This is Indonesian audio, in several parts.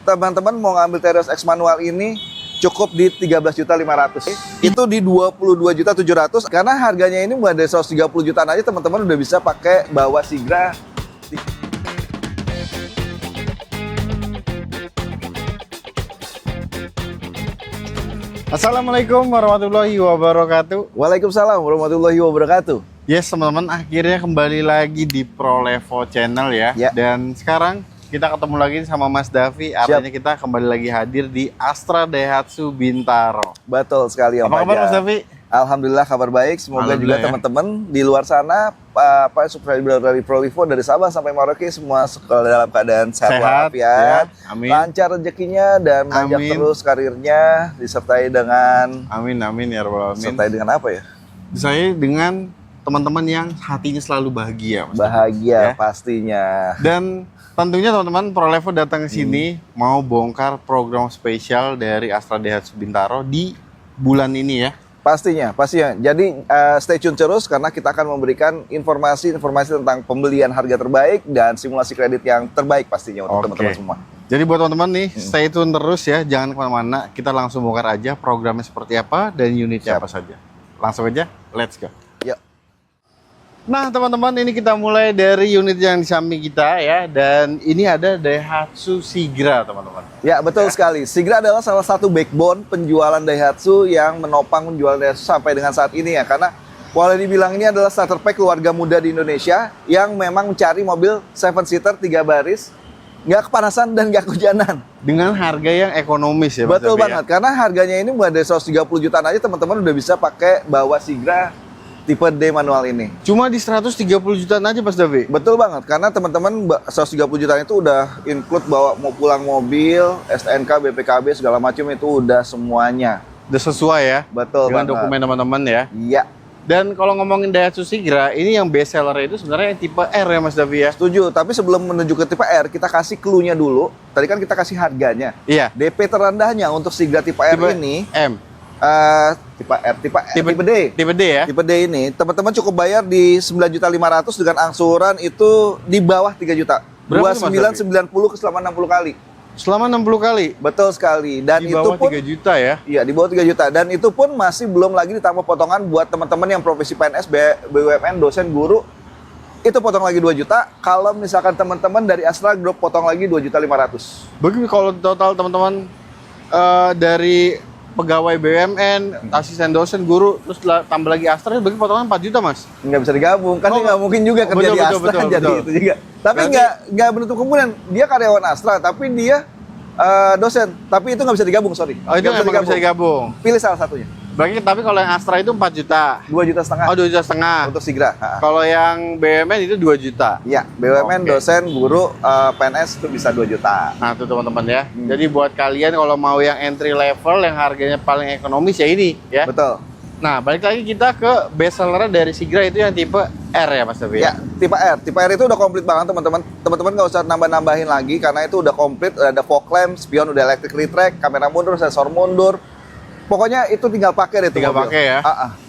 teman-teman mau ngambil Terios X manual ini cukup di 13.500. Itu di 22.700 karena harganya ini mulai dari 130 jutaan aja teman-teman udah bisa pakai bawa Sigra. Assalamualaikum warahmatullahi wabarakatuh. Waalaikumsalam warahmatullahi wabarakatuh. Yes teman-teman, akhirnya kembali lagi di ProLevo Channel ya. Dan sekarang kita ketemu lagi sama Mas Davi. Artinya kita kembali lagi hadir di Astra Daihatsu Bintaro. Betul sekali Om. Apa kabar Mas Davi? Alhamdulillah kabar baik. Semoga juga teman-teman di luar sana subscriber dari ProLevo dari Sabang sampai Merauke semua dalam keadaan sehat walafiat, ya. lancar rezekinya dan lancar terus karirnya disertai dengan amin ya rabbal alamin. Disertai dengan apa ya? Saya dengan teman-teman yang hatinya selalu bahagia, Mas. Bahagia ya. Pastinya. Dan tentunya teman-teman ProLevo datang ke sini mau bongkar program spesial dari Astra Daihatsu Bintaro di bulan ini ya. Pastinya. Jadi stay tune terus karena kita akan memberikan informasi tentang pembelian harga terbaik dan simulasi kredit yang terbaik pastinya untuk teman-teman semua. Jadi buat teman-teman nih, stay tune terus ya, jangan kemana-mana. Kita langsung bongkar aja programnya seperti apa dan unitnya apa saja. Langsung aja, let's go. Yuk. Nah teman-teman, ini kita mulai dari unit yang di samping kita ya. Dan ini ada Daihatsu Sigra teman-teman. Ya betul sekali, Sigra adalah salah satu backbone penjualan Daihatsu yang menopang penjualan Daihatsu sampai dengan saat ini ya. Karena boleh dibilang ini adalah starter pack keluarga muda di Indonesia yang memang mencari mobil 7-seater 3 baris, nggak kepanasan dan nggak kehujanan. Dengan harga yang ekonomis ya Mas Betul Davi, banget, karena harganya ini mulai dari 130 jutaan aja teman-teman udah bisa pakai bawa Sigra tipe D manual ini. Cuma di 130 jutaan aja Mas Davi? Betul banget, karena teman-teman 130 jutaan itu udah include bawa mau pulang mobil, STNK, BPKB, segala macam itu udah semuanya. Udah sesuai ya? Betul dengan banget. Dokumen teman-teman ya? Iya. Dan kalau ngomongin Daihatsu Sigra, ini yang best seller itu sebenarnya yang tipe R ya Mas Davi ya? Setuju, tapi sebelum menuju ke tipe R, kita kasih clue-nya dulu. Tadi kan kita kasih harganya. Iya. DP terendahnya untuk Sigra tipe R ini M. Tipe D. Tipe D ya? Tipe D ini, teman-teman cukup bayar di 9.500.000 dengan angsuran itu di bawah 3 juta. Berapa 2990 ke selama 60 kali. Selama 60 kali? Betul sekali. Dan di itu bawah pun 3 juta ya? Iya, di bawah 3 juta. Dan itu pun masih belum lagi ditambah potongan buat teman-teman yang profesi PNS, BUMN, dosen, guru. Itu potong lagi 2 juta. Kalau misalkan teman-teman dari Astra Group potong lagi 2.500.000. Bagaimana kalau total teman-teman dari pegawai BUMN, asisten dosen, guru, terus tambah lagi Astra, bagi potongan 4 juta Mas? Nggak bisa digabung, kan dia nggak mungkin juga kerja di Astra jadi itu juga. Tapi nggak menutup kemungkinan, dia karyawan Astra, tapi dia dosen, tapi itu nggak bisa digabung, sorry. Oh itu nggak bisa digabung? Pilih salah satunya. Berarti tapi kalau yang Astra itu 4 juta? 2,5 juta. Oh 2,5 juta. Untuk Sigra. Kalau yang BUMN itu 2 juta? Iya, BUMN, dosen, guru, PNS itu bisa 2 juta. Nah itu teman-teman ya. Jadi buat kalian kalau mau yang entry level yang harganya paling ekonomis ya ini ya. Betul. Nah balik lagi kita ke best seller dari Sigra itu yang tipe R ya Mas Davi? Ya, tipe R. Tipe R itu udah komplit banget teman-teman. Teman-teman nggak usah nambah-nambahin lagi karena itu udah komplit. Udah ada fog lamp, spion, udah electric retract, kamera mundur, sensor mundur. Pokoknya itu tinggal pakai deh. Tinggal pakai ya.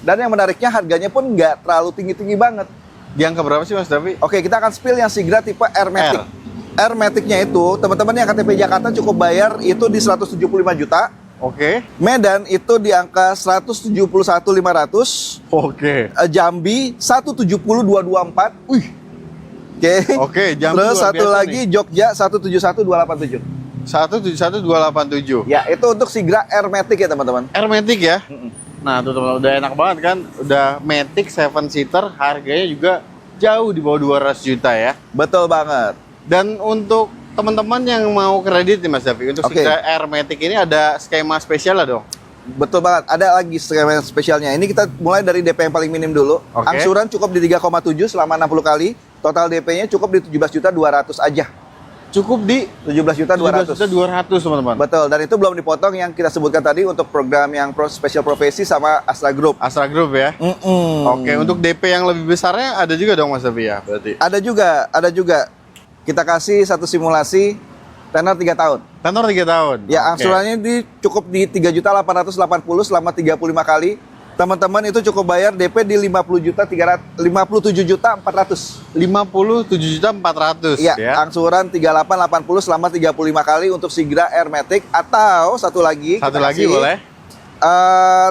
Dan yang menariknya harganya pun nggak terlalu tinggi-tinggi banget. Di angka berapa sih Mas Davi? Oke, kita akan spill yang Sigra tipe R Matic. R Matic-nya itu teman-teman yang KTP Jakarta cukup bayar itu di 175 juta. Oke. Medan itu di angka 171.500. Oke. Jambi 170.224. Wih. Oke. Jambi. Terus satu lagi nih. Jogja 171.287. 171.287. Ya, itu untuk Sigra R Matic ya teman-teman. R Matic ya. Nah, tuh teman-teman udah enak banget kan? Udah Matic 7-seater, harganya juga jauh di bawah 200 juta ya. Betul banget. Dan untuk teman-teman yang mau kredit nih Mas Davi, untuk Sigra R Matic ini ada skema spesial lah dong? Betul banget, ada lagi skema spesialnya. Ini kita mulai dari DP yang paling minim dulu. Angsuran cukup di 3,7 selama 60 kali. Total DP-nya cukup di 17.200 aja. Cukup di 17.200 teman-teman. Betul, dan itu belum dipotong yang kita sebutkan tadi untuk program yang spesial profesi sama Astra Group. Astra Group ya. Oke, untuk DP yang lebih besarnya ada juga dong Mas Davi ya berarti. Ada juga. Kita kasih satu simulasi tenor 3 tahun. Tenor 3 tahun. Ya, angsurannya cukup di 3.880 selama 35 kali. Teman-teman itu cukup bayar DP di 57.400. 57.400 ya. ya. Angsuran 3880 selama 35 kali untuk Sigra Air Matic, atau satu lagi boleh.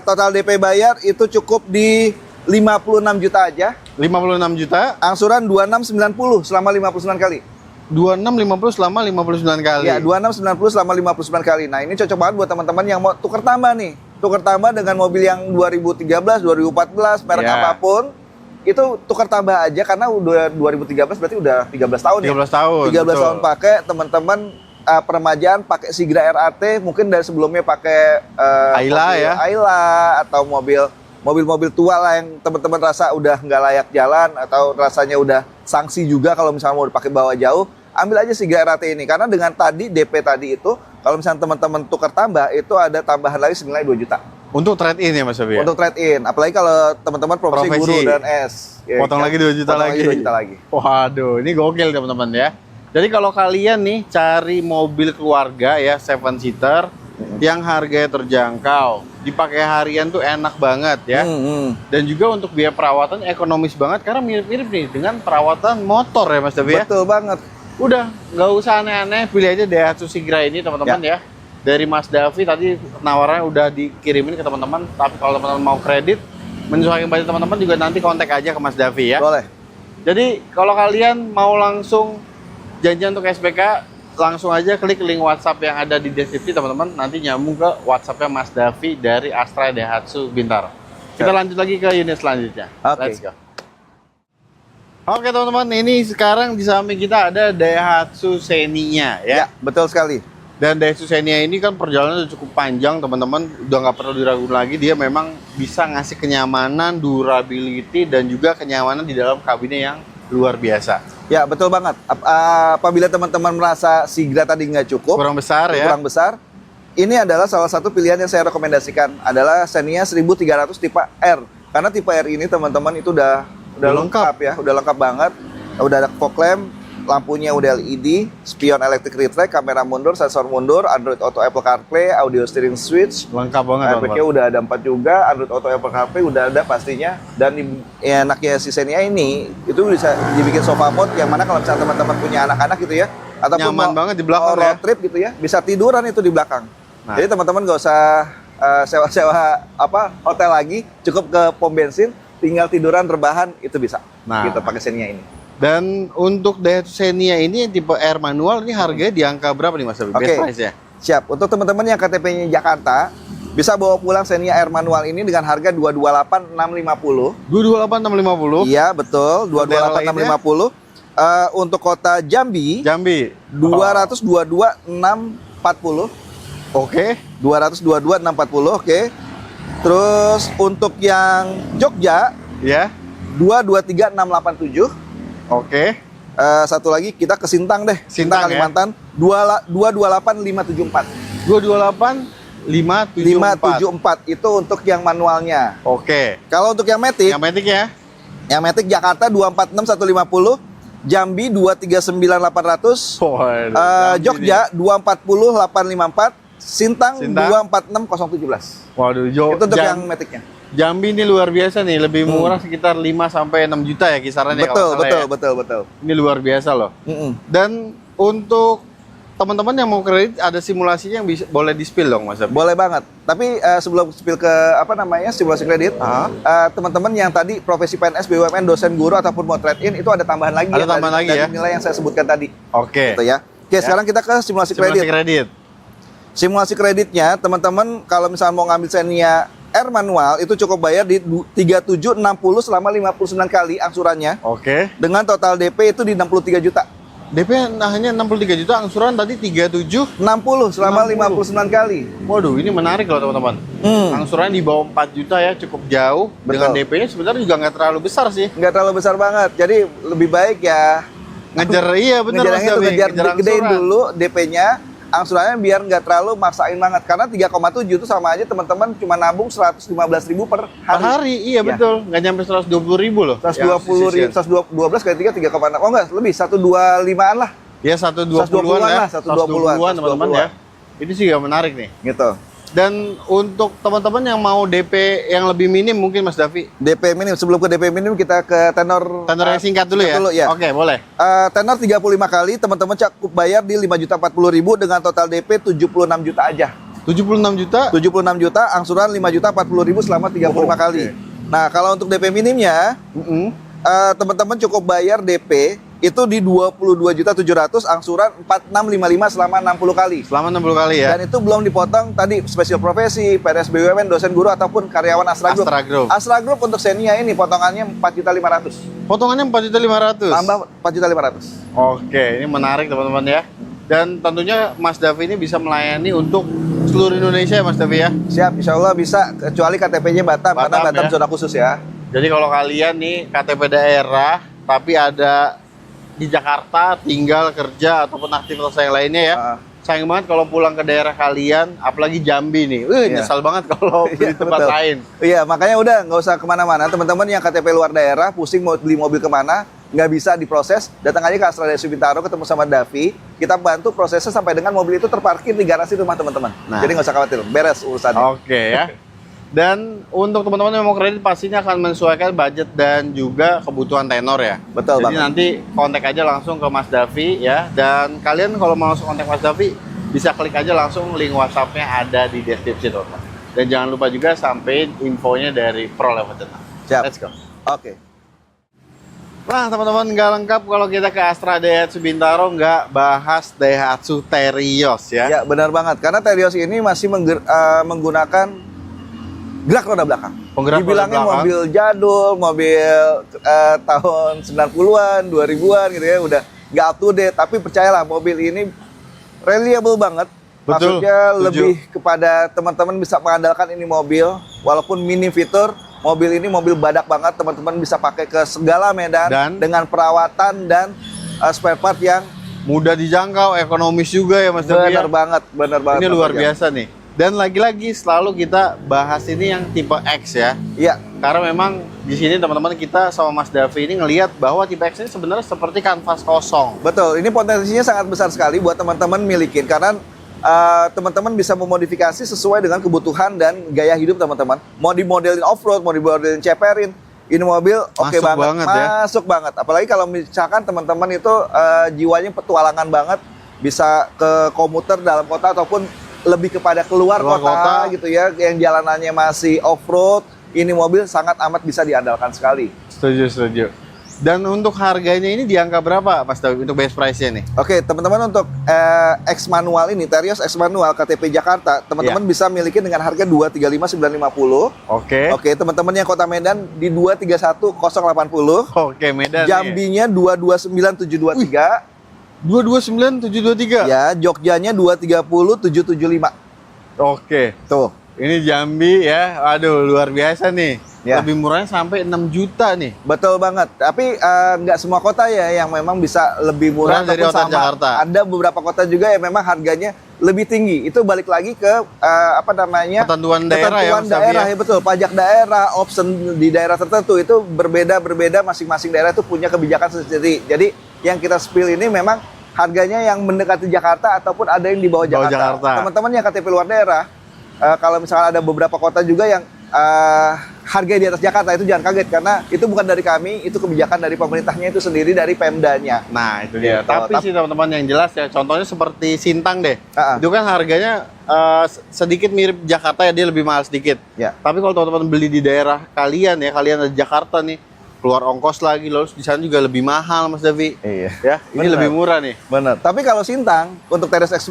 Total DP bayar itu cukup di 56 juta aja. 56 juta. Angsuran 2690 selama 59 kali. 2650 selama 59 kali. Ya, 2690 selama 59 kali. Nah, ini cocok banget buat teman-teman yang mau tukar tambah nih. Tukar tambah dengan mobil yang 2013, 2014, merek apapun. Itu tukar tambah aja karena udah 2013 berarti udah 13 tahun 13 tahun. 13 tahun pakai, teman-teman peremajaan pakai Sigra RAT, mungkin dari sebelumnya pakai Ayla ya. Ayla atau mobil-mobil tua lah yang teman-teman rasa udah nggak layak jalan atau rasanya udah sanksi juga kalau misalnya mau dipakai bawa jauh, ambil aja Sigra RAT ini. Karena dengan tadi DP tadi itu, kalau misalnya teman-teman tukar tambah, itu ada tambahan lagi senilai 2 juta. Untuk trade-in ya Mas Sofi? Untuk trade-in, apalagi kalau teman-teman profesi guru dan S. Ya, potong lagi 2 juta lagi. 2 juta lagi. Waduh, ini gokil teman-teman ya. Jadi kalau kalian nih cari mobil keluarga ya 7-seater yang harganya terjangkau, dipakai harian tuh enak banget ya. Dan juga untuk biaya perawatan ekonomis banget karena mirip-mirip nih dengan perawatan motor ya Mas Davi ya. Betul banget. Udah, nggak usah aneh-aneh, pilih aja Daihatsu Sigra ini teman-teman ya. Dari Mas Davi tadi penawarannya udah dikirimin ke teman-teman, tapi kalau teman-teman mau kredit menyesuaikan budget teman-teman juga nanti kontak aja ke Mas Davi ya. Boleh. Jadi kalau kalian mau langsung janjian untuk SPK, langsung aja klik link WhatsApp yang ada di deskripsi teman-teman, nanti nyambung ke WhatsAppnya Mas Davi dari Astra Daihatsu Bintaro. Kita lanjut lagi ke unit selanjutnya. Let's go. Oke teman-teman, ini sekarang di samping kita ada Daihatsu Xenia ya. Betul sekali. Dan Daihatsu Xenia ini kan perjalanannya cukup panjang teman-teman, udah nggak perlu diragukan lagi, dia memang bisa ngasih kenyamanan, durability, dan juga kenyamanan di dalam kabinnya yang luar biasa. Ya betul banget. Apabila teman-teman merasa Sigra tadi nggak cukup, kurang besar ya, kurang besar, ini adalah salah satu pilihan yang saya rekomendasikan adalah Xenia 1300 tipe R. Karena tipe R ini teman-teman itu udah lengkap ya, udah lengkap banget. Udah ada fog lamp, lampunya udah LED, spion electric retract, kamera mundur, sensor mundur, Android Auto, Apple CarPlay, audio steering switch. Lengkap banget. Airbag-nya udah ada 4 juga, Android Auto, Apple CarPlay udah ada pastinya. Dan enaknya si Xenia ini itu bisa dibikin sofa mode, yang mana kalau misalnya teman-teman punya anak-anak gitu ya, ataupun nyaman banget di belakang road trip gitu ya, bisa tiduran itu di belakang. Nah. Jadi teman-teman nggak usah sewa-sewa hotel lagi, cukup ke pom bensin, tinggal tiduran rebahan itu bisa. Nah, kita pakai Xenia ini. Dan untuk Daihatsu Xenia ini tipe R manual ini harganya di angka berapa nih Mas? Best price ya? Siap. Untuk teman-teman yang KTP-nya Jakarta, bisa bawa pulang Xenia R manual ini dengan harga 228.650. 228.650? Iya, betul. 228.650. Untuk kota Jambi 222.640. Oke. 222.640, oke. Terus untuk yang Jogja ya, 223.687. Oke. Satu lagi kita ke Sintang deh. Sintang Kalimantan ya? 228.574. 228.574 itu untuk yang manualnya. Oke. Kalau untuk yang Matic, ya. Yang Matic Jakarta 246.150, Jambi 239.800, Jogja 240.854, Sintang 246.017. Waduh, itu untuk yang Maticnya. Jambi ini luar biasa nih, lebih murah sekitar 5 sampai 6 juta ya kisarannya. Betul. Ini luar biasa loh. Dan untuk teman-teman yang mau kredit ada simulasinya yang bisa, boleh di-spill dong Mas? Boleh banget. Tapi sebelum spill ke simulasi kredit, teman-teman yang tadi profesi PNS, BUMN, dosen, guru ataupun mau trade-in itu ada tambahan lagi. Ada tambahan lagi ya? Nilai yang saya sebutkan tadi. Oke. Gitu ya. Oke, sekarang kita ke simulasi kredit. Simulasi kreditnya, teman-teman kalau misalnya mau ngambil Xenia R manual itu cukup bayar di 3760 selama 59 kali angsurannya. Oke. Dengan total DP itu di 63 juta. DP hanya 63 juta, angsuran tadi 37 60 selama 59 kali. Waduh, ini menarik loh teman-teman. Angsuran di bawah 4 juta ya, cukup jauh. Betul. Dengan DP-nya sebenarnya juga nggak terlalu besar sih. Nggak terlalu besar banget. Jadi lebih baik ya ngejar, iya bener Mas Davi, ngejar gedein dulu DP-nya, angsurannya biar nggak terlalu maksain banget. Karena 3,7 itu sama aja teman-teman cuma nabung 115.000 per hari. Per hari, iya betul. Nggak nyampe 120.000 loh. 120.000, 112 kali 3, 3,6. Oh enggak, lebih 125-an lah. Ya 120-an ya. 120-an teman-teman ya. Ini sih juga menarik nih. Gitu. Dan untuk teman-teman yang mau DP yang lebih minim mungkin Mas Davi. DP minim, sebelum ke DP minim kita ke tenor. Tenor yang singkat dulu ya? Ya. Oke, boleh. Tenor 35 kali, teman-teman cukup bayar di 5.040.000 dengan total DP 76 juta aja. 76 juta? 76 juta, angsuran 5.040.000 selama 35 kali. Nah, kalau untuk DP minimnya, teman-teman cukup bayar DP itu di 22.700.000, angsuran 4655 selama 60 kali. Selama 60 kali ya? Dan itu belum dipotong tadi spesial profesi, PNS BUMN, dosen guru, ataupun karyawan Astra Group. Astra Group. Astra Group untuk Xenia ini potongannya 4.500.000. Potongannya 4.500.000. Tambah 4.500.000. Oke, ini menarik teman-teman ya. Dan tentunya Mas Davi ini bisa melayani untuk seluruh Indonesia ya Mas Davi ya? Siap, insya Allah bisa, kecuali KTP-nya Batam, karena Batam ya? zona khusus ya. Jadi kalau kalian nih KTP daerah, tapi ada di Jakarta, tinggal, kerja, ataupun aktivitas yang lainnya ya, sayang banget kalau pulang ke daerah kalian, apalagi Jambi nih. Nyesal banget kalau beli tempat lain. Iya, makanya udah nggak usah kemana-mana. Teman-teman yang KTP luar daerah, pusing mau beli mobil kemana, nggak bisa diproses, datang aja ke Astra Daya Bintaro, ketemu sama Davi, kita bantu prosesnya sampai dengan mobil itu terparkir di garasi rumah teman-teman. Nah. Jadi nggak usah khawatir, beres urusannya. Oke ya. Dan untuk teman-teman yang mau kredit pastinya akan menyesuaikan budget dan juga kebutuhan tenor ya. Betul Jadi banget. nanti kontak aja langsung ke Mas Davi ya. Dan kalian kalau mau langsung kontak Mas Davi, bisa klik aja langsung link WhatsApp-nya ada di deskripsi teman-teman. Dan jangan lupa juga sampein infonya dari Pro Level Tenor. Siap. Let's go. Oke. Nah teman-teman, nggak lengkap kalau kita ke Astra Daihatsu Bintaro nggak bahas Daihatsu Terios ya. Ya benar banget, karena Terios ini masih menggunakan gerak roda belakang. Penggerak roda Dibilangnya belakang. mobil jadul, mobil tahun 90-an, 2000-an gitu ya, udah nggak up to date. Tapi percayalah, mobil ini reliable banget. Betul, Maksudnya setuju. lebih kepada teman-teman bisa mengandalkan ini mobil, walaupun minim fitur, mobil ini mobil badak banget, teman-teman bisa pakai ke segala medan Dan? dengan perawatan dan spare part yang Mudah dijangkau, ekonomis juga ya Mas Davi ya. benar banget, benar banget. Ini Mas luar Fajar. biasa nih. Dan lagi-lagi selalu kita bahas ini yang tipe X ya. Iya, Karena memang di sini teman-teman kita sama Mas Davi ini ngelihat bahwa tipe X ini sebenarnya seperti kanvas kosong. betul. Ini potensinya sangat besar sekali buat teman-teman milikin, karena teman-teman bisa memodifikasi sesuai dengan kebutuhan dan gaya hidup teman-teman. Mau dimodelin off-road, mau dimodelin ceperin, ini mobil oke Masuk banget, banget ya. masuk banget. Apalagi kalau misalkan teman-teman itu jiwanya petualangan banget, bisa ke komuter dalam kota ataupun lebih kepada keluar kota gitu ya, yang jalanannya masih off-road. Ini mobil sangat amat bisa diandalkan sekali. Setuju, setuju. Dan untuk harganya ini di angka berapa Mas Davi untuk base price-nya nih? Oke, teman-teman, untuk X manual ini, Terios X manual KTP Jakarta, teman-teman bisa miliki dengan harga 235.950. Oke. Oke, teman-teman yang Kota Medan di 231.080. Oke, Medan nih. Jambinya 229.723. 229.723. Ya, Jogjanya 230.775. Oke. Tuh. Ini Jambi ya. Aduh, luar biasa nih. Ya. Lebih murahnya sampai 6 juta nih. Betul banget. Tapi nggak semua kota ya yang memang bisa lebih murah Kurang dari ataupun kota sama. Jakarta. Ada beberapa kota juga yang memang harganya lebih tinggi. Itu balik lagi ke apa namanya? Ketentuan daerah ya, Mas Davi daerah ya? ya, betul. Pajak daerah, option di daerah tertentu itu berbeda-berbeda. Masing-masing daerah itu punya kebijakan sendiri. Jadi yang kita spill ini memang harganya yang mendekati Jakarta ataupun ada yang di bawah Bawah Jakarta. Jakarta. Teman-teman yang KTP luar daerah, kalau misalnya ada beberapa kota juga yang harga di atas Jakarta, itu jangan kaget karena itu bukan dari kami, itu kebijakan dari pemerintahnya itu sendiri, dari Pemdanya. Nah, itu dia. Gitu. Tapi sih teman-teman yang jelas ya, contohnya seperti Sintang deh. Itu kan harganya sedikit mirip Jakarta ya, dia lebih mahal sedikit. Ya. Tapi kalau teman-teman beli di daerah kalian ya, kalian ada di Jakarta nih, keluar ongkos lagi, lalu di sana juga lebih mahal Mas Davi. Iya. Ya, ini Benar. lebih murah nih. Benar. Tapi kalau Sintang untuk Terios X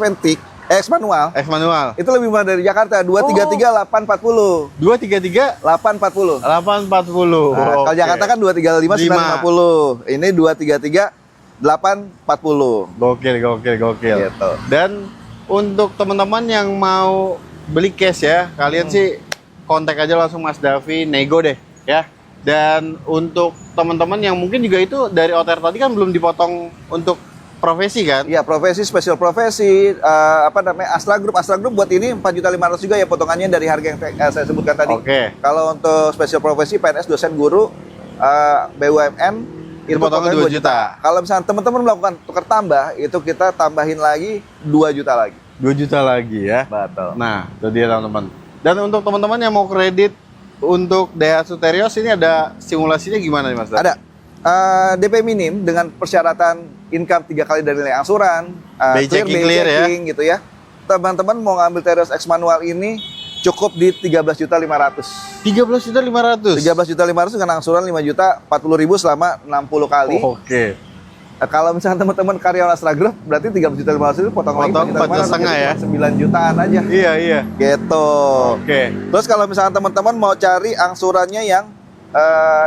manual X manual. itu lebih murah dari Jakarta, 233.840. 233 840. 840. Nah, kalau Oke. Jakarta kan 235.950. Ini 233.840. Gokil, gokil, gokil. Gitu. Dan untuk teman-teman yang mau beli cash ya, kalian sih kontak aja langsung Mas Davi, nego deh ya. Dan untuk teman-teman yang mungkin juga itu dari OTR tadi kan belum dipotong untuk profesi kan? Iya, profesi, spesial profesi, apa namanya, Astra Group buat ini 4.500.000 juga ya potongannya dari harga yang saya sebutkan tadi. Oke. Kalau untuk spesial profesi, PNS, dosen, guru, BUMN, itu potongnya potongannya 2 juta. Kalau misalnya teman-teman melakukan tukar tambah, itu kita tambahin lagi 2 juta lagi. 2 juta lagi ya. Betul. Nah, itu dia teman-teman. Dan untuk teman-teman yang mau kredit untuk Daihatsu Terios ini ada simulasinya gimana nih Mas? Ada DP minim dengan persyaratan income 3 kali dari nilai angsuran, Bay checking clear ya. gitu ya. Teman-teman mau ngambil Terios X manual ini cukup di 13.500.000. 13.500.000. 13.500.000 dengan angsuran 5.040.000 selama 60 kali. Oke. Kalau misalnya teman-teman karyawan Astra Group, berarti 13.500.000 itu potong lagi 4,5 ya. 9 jutaan aja. Iya. Gitu. Oke. Terus kalau misalnya teman-teman mau cari angsurannya yang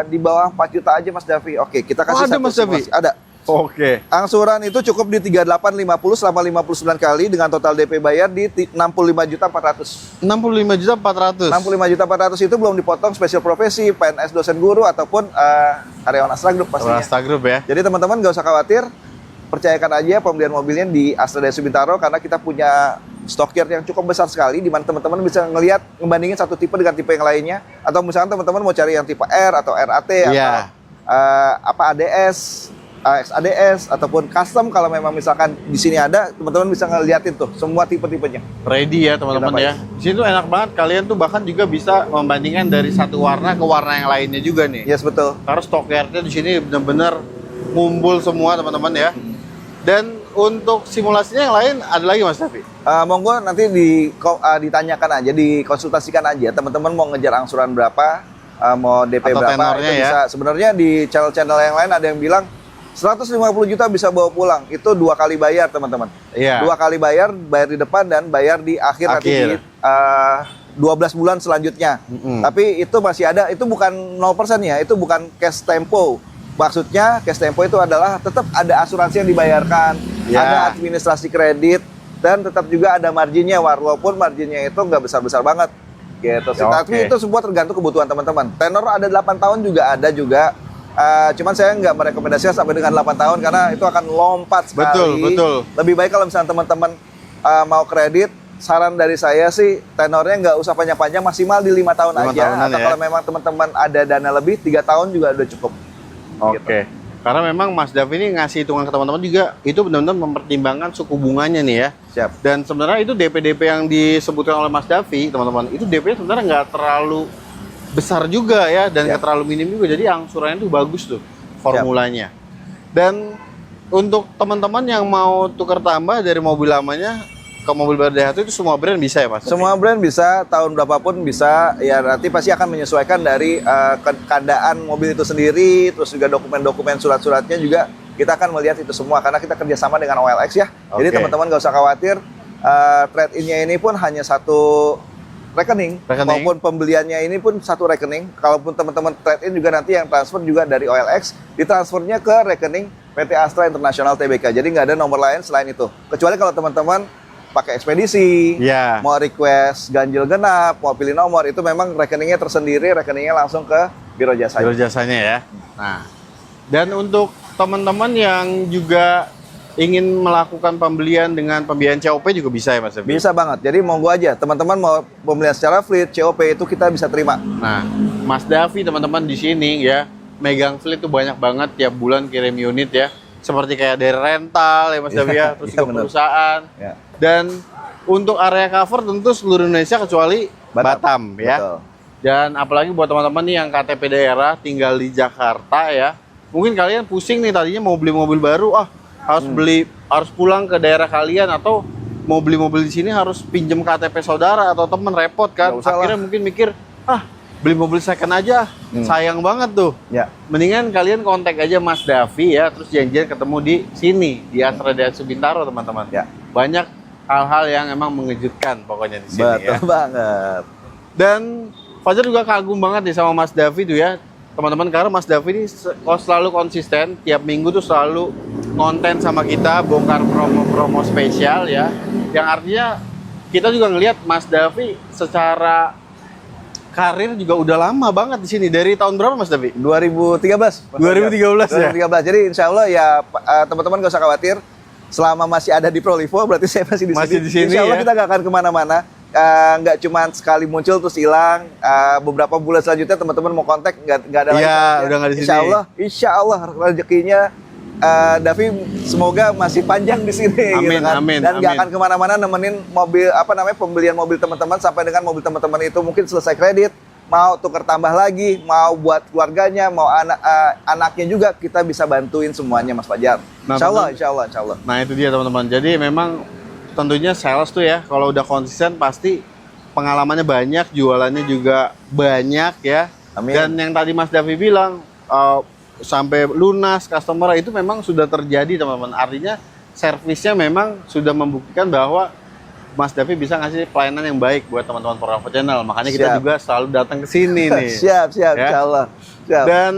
di bawah 4 juta aja Mas Davi. Oke, kita kasih ada satu Mas Davi? simulasi. Ada. Oke. Angsuran itu cukup di 3850 selama 59 kali dengan total DP bayar di 65.400.000. 65.400.000. 65.400.000 itu belum dipotong spesial profesi, PNS dosen guru ataupun karyawan Astra Group pastinya. Astra Group ya. Jadi teman-teman nggak usah khawatir, percayakan aja pembelian mobilnya di Astra Daihatsu Bintaro karena kita punya stokir yang cukup besar sekali di mana teman-teman bisa ngelihat ngebandingin satu tipe dengan tipe yang lainnya, atau misalnya teman-teman mau cari yang tipe R atau RAT Iya. atau ADS, XADS ataupun custom, kalau memang misalkan di sini ada, teman-teman bisa ngeliatin tuh semua tipe-tipenya. Ready ya teman-teman Kita ya. Di sini tuh enak banget, kalian tuh bahkan juga bisa membandingkan dari satu warna ke warna yang lainnya juga nih. Yes, betul. Karena stoknya di sini benar-benar ngumpul semua teman-teman ya. Dan untuk simulasinya yang lain ada lagi Mas Davi? Monggo nanti ditanyakan aja, dikonsultasikan aja. Teman-teman mau ngejar angsuran berapa, mau DP Atau berapa, tenornya itu ya. bisa. Sebenarnya di channel-channel yang lain ada yang bilang 150 juta bisa bawa pulang. Itu 2 kali bayar teman-teman. Iya. 2 kali bayar di depan dan bayar di akhir. Nanti di 12 bulan selanjutnya. Tapi itu masih ada, itu bukan 0% ya, itu bukan cash tempo. Maksudnya cash tempo itu adalah tetap ada asuransi yang dibayarkan, Ya. ada administrasi kredit, dan tetap juga ada marginnya, walaupun marginnya itu nggak besar-besar banget. Gitu sih. Ya, Tapi oke. itu semua tergantung kebutuhan teman-teman. Tenor ada 8 tahun juga ada juga. Cuman saya nggak merekomendasikan sampai dengan 8 tahun karena itu akan lompat sekali. Betul. Lebih baik kalau misalnya teman-teman mau kredit, saran dari saya sih tenornya nggak usah panjang-panjang, maksimal di 5 tahun 5 aja. tahunan Atau ya. kalau memang teman-teman ada dana lebih, 3 tahun juga udah cukup. Oke. Karena memang Mas Davi ini ngasih hitungan ke teman-teman juga, itu benar-benar mempertimbangkan suku bunganya nih ya. Siap. Dan sebenarnya itu DP-DP yang disebutkan oleh Mas Davi, teman-teman, itu DP-nya sebenarnya nggak terlalu besar juga ya, dan nggak terlalu minim juga. Jadi angsurannya tuh bagus tuh formulanya. Dan untuk teman-teman yang mau tukar tambah dari mobil lamanya ke mobil baru Daihatsu itu semua brand bisa ya Mas? Semua brand bisa, tahun berapapun bisa. Ya nanti pasti akan menyesuaikan dari keadaan mobil itu sendiri, terus juga dokumen-dokumen surat-suratnya juga kita akan melihat itu semua karena kita kerjasama dengan OLX ya. Jadi Oke. teman-teman nggak usah khawatir, trade-in-nya ini pun hanya satu rekening, maupun pembeliannya ini pun satu rekening. Kalaupun teman-teman trade-in juga nanti yang transfer juga dari OLX, ditransfernya ke rekening PT Astra International Tbk. Jadi nggak ada nomor lain selain itu. Kecuali kalau teman-teman pakai ekspedisi, Ya. mau request ganjil genap, mau pilih nomor, itu memang rekeningnya tersendiri, rekeningnya langsung ke biro jasa. Biro jasanya ya. Nah, dan untuk teman-teman yang juga ingin melakukan pembelian dengan pembiayaan COP juga bisa ya Mas Davi? Bisa banget. Jadi monggo aja, teman-teman mau pembelian secara fleet, COP itu kita bisa terima. Nah, Mas Davi teman-teman di sini ya, megang fleet tuh banyak banget tiap bulan kirim unit ya. Seperti kayak dari rental ya Mas Davi ya, terus Iya, juga bener. perusahaan. Ya. Dan untuk area cover tentu seluruh Indonesia kecuali Batam ya. Betul. Dan apalagi buat teman-teman nih yang KTP daerah tinggal di Jakarta ya. Mungkin kalian pusing nih tadinya mau beli mobil baru, harus pulang ke daerah kalian, atau mau beli mobil di sini harus pinjem KTP saudara atau temen, repot kan. Nggak usah lah. Akhirnya mungkin mikir, beli mobil second aja, sayang banget tuh. Ya. Mendingan kalian kontak aja Mas Davi ya, terus janjian ketemu di sini di Astra Daihatsu Bintaro teman-teman. Ya. Banyak hal-hal yang emang mengejutkan pokoknya di sini Betul ya. banget. Dan Fajar juga kagum banget nih sama Mas Davi tuh ya, teman-teman, karena Mas Davi ini selalu konsisten, tiap minggu tuh selalu konten sama kita, bongkar promo-promo spesial ya, yang artinya kita juga ngelihat Mas Davi secara karir juga udah lama banget di sini. Dari tahun berapa Mas Davi? 2013. 2013 ya? 2013. Jadi insya Allah ya teman-teman gak usah khawatir. Selama masih ada di Prolivo, berarti saya masih di sini. Masih di sini Insya Allah ya? kita gak akan kemana-mana. Nggak cuma sekali muncul terus hilang. Beberapa bulan selanjutnya teman-teman mau kontak nggak ada lagi. Iya, udah nggak di sini. Insya Allah rezekinya Davi semoga masih panjang di sini Amin, gitu kan. amin, Dan nggak amin. akan kemana-mana nemenin mobil pembelian mobil teman-teman sampai dengan mobil teman-teman itu mungkin selesai kredit, mau tukar tambah lagi, mau buat keluarganya, mau anaknya juga kita bisa bantuin semuanya Mas Fajar. Nah, Insya Allah. Nah itu dia teman-teman. Jadi memang tentunya sales tuh ya, kalau udah konsisten pasti pengalamannya banyak, jualannya juga banyak ya. Amin. Dan yang tadi Mas Davi bilang sampai lunas customer itu memang sudah terjadi teman-teman. Artinya servisnya memang sudah membuktikan bahwa Mas Davi bisa ngasih pelayanan yang baik buat teman-teman Poralfo Channel. Makanya kita Siap. juga selalu datang ke sini nih. Siap, Ya. Insya Allah. Siap. Dan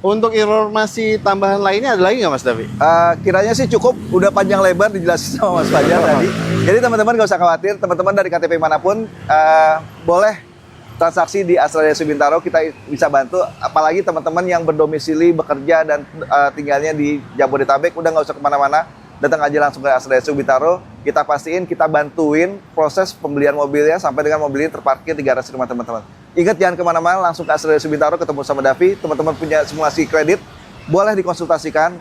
untuk informasi tambahan lainnya ada lagi nggak Mas Davi? Kiranya sih cukup, udah panjang lebar dijelasin sama Mas Fajar tadi. Jadi teman-teman gak usah khawatir, teman-teman dari KTP manapun boleh transaksi di Astra Jaya Subintaro, kita bisa bantu. Apalagi teman-teman yang berdomisili, bekerja dan tinggalnya di Jabodetabek, udah nggak usah kemana-mana, datang aja langsung ke Astra Jaya Subintaro. Kita pastiin, kita bantuin proses pembelian mobilnya sampai dengan mobil ini terparkir di garasi rumah teman-teman. Ingat jangan kemana-mana, langsung ke Astra Jaya Subintaro ketemu sama Davi. Teman-teman punya simulasi kredit, boleh dikonsultasikan.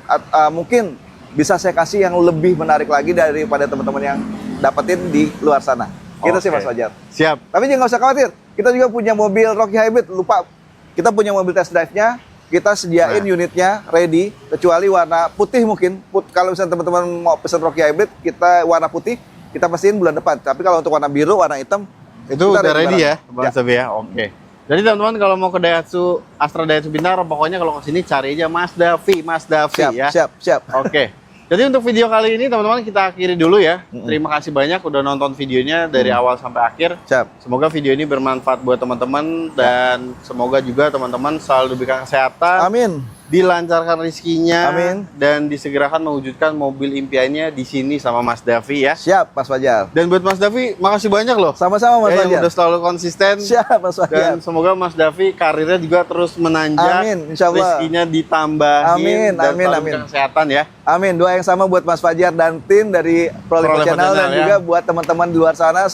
Mungkin bisa saya kasih yang lebih menarik lagi daripada teman-teman yang dapetin di luar sana. Gitu sih Oke. Mas Fajar. Siap. Tapi jangan usah khawatir, kita juga punya mobil Rocky Hybrid, lupa. Kita punya mobil test drive-nya, kita sediain unitnya ready, kecuali warna putih mungkin. Kalau misalnya teman-teman mau pesan Rocky Hybrid, kita warna putih, kita pastiin bulan depan. Tapi kalau untuk warna biru, warna hitam, Itu kita udah ready ya, barang. Bang Sabi ya? Oke. Jadi teman-teman kalau mau ke Daihatsu, Astra Daihatsu Bintaro, pokoknya kalau ke sini cari aja Mas Davi Siap, ya. siap. Oke. Jadi untuk video kali ini teman-teman kita akhiri dulu ya. Terima kasih banyak udah nonton videonya dari awal sampai akhir. Siap. Semoga video ini bermanfaat buat teman-teman dan semoga juga teman-teman selalu diberikan kesehatan, Amin. dilancarkan rezekinya, Amin. dan disegerakan mewujudkan mobil impiannya di sini sama Mas Davi ya. Siap, Mas Fajar. Dan buat Mas Davi, makasih banyak loh. Sama-sama Mas Ya, yang Fajar. udah selalu konsisten. Siap, Mas Fajar. Dan semoga Mas Davi karirnya juga terus menanjak. Amin, insya Allah. Rezekinya ditambahin. Amin, dan amin, selalu amin. diberikan kesehatan ya. Amin, doa yang sama buat Mas Fajar dan tim dari Prolife Prolife Channel dan Channel, juga ya. buat teman-teman di luar sana.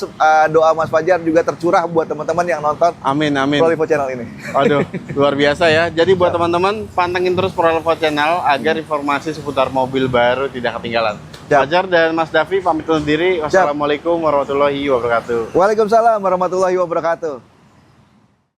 Doa Mas Fajar juga tercurah buat teman-teman yang nonton Amin, amin. Prolife Channel ini. Aduh, luar biasa ya. Jadi buat teman-teman, pantengin terus Prolife Channel agar informasi seputar mobil baru tidak ketinggalan. Siap. Fajar dan Mas Davi pamit undur diri. Wassalamualaikum warahmatullahi wabarakatuh. Waalaikumsalam warahmatullahi wabarakatuh.